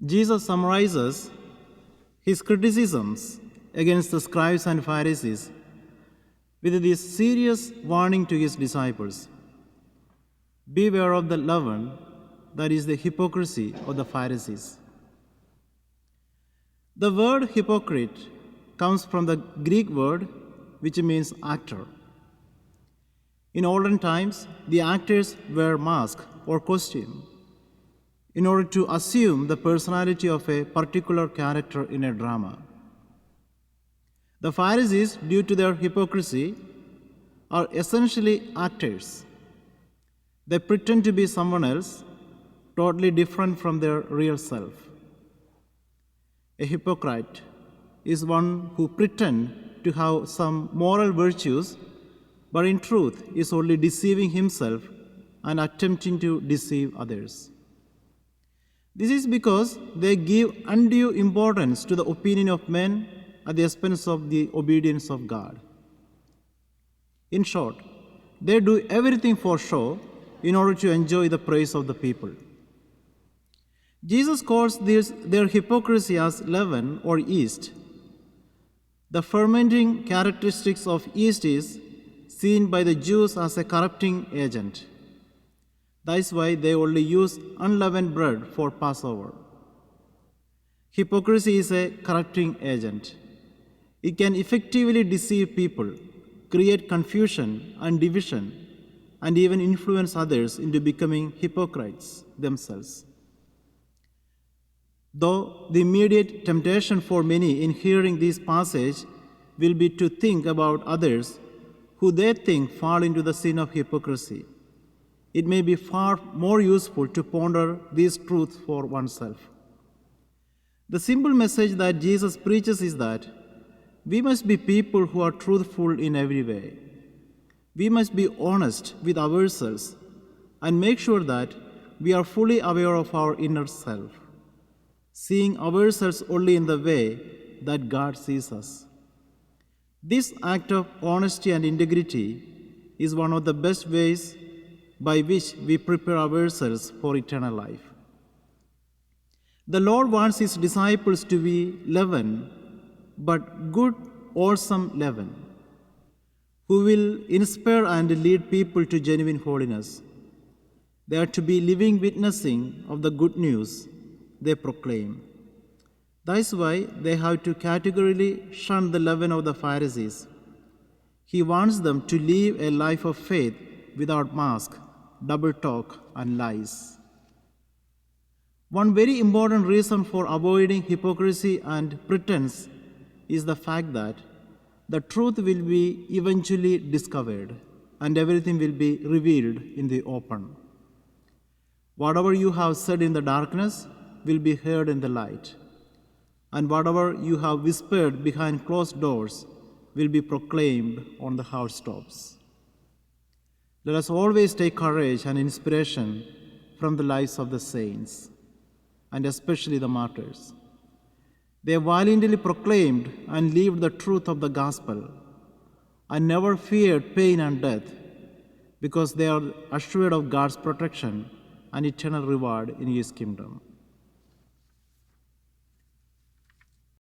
Jesus summarizes his criticisms against the scribes and Pharisees with this serious warning to his disciples. Beware of the leaven, that is the hypocrisy of the Pharisees. The word hypocrite comes from the Greek word which means actor. In olden times, the actors wear mask or costume in order to assume the personality of a particular character in a drama. The Pharisees, due to their hypocrisy, are essentially actors. They pretend to be someone else, totally different from their real self. A hypocrite is one who pretends to have some moral virtues, but in truth is only deceiving himself and attempting to deceive others. This is because they give undue importance to the opinion of men at the expense of the obedience of God. In short, they do everything for show in order to enjoy the praise of the people. Jesus calls their hypocrisy as leaven or yeast. The fermenting characteristics of yeast is seen by the Jews as a corrupting agent. That is why they only use unleavened bread for Passover. Hypocrisy is a corrupting agent. It can effectively deceive people, create confusion and division, and even influence others into becoming hypocrites themselves. Though the immediate temptation for many in hearing this passage will be to think about others who they think fall into the sin of hypocrisy, it may be far more useful to ponder these truths for oneself. The simple message that Jesus preaches is that we must be people who are truthful in every way. We must be honest with ourselves and make sure that we are fully aware of our inner self, seeing ourselves only in the way that God sees us. This act of honesty and integrity is one of the best ways by which we prepare ourselves for eternal life. The Lord wants His disciples to be leaven, but good, wholesome leaven, who will inspire and lead people to genuine holiness. They are to be living witnessing of the good news they proclaim. That is why they have to categorically shun the leaven of the Pharisees. He wants them to live a life of faith without mask, double talk, and lies. One very important reason for avoiding hypocrisy and pretense is the fact that the truth will be eventually discovered and everything will be revealed in the open. Whatever you have said in the darkness will be heard in the light, and whatever you have whispered behind closed doors will be proclaimed on the housetops. Let us always take courage and inspiration from the lives of the saints, and especially the martyrs. They valiantly proclaimed and lived the truth of the gospel and never feared pain and death because they are assured of God's protection and eternal reward in His kingdom.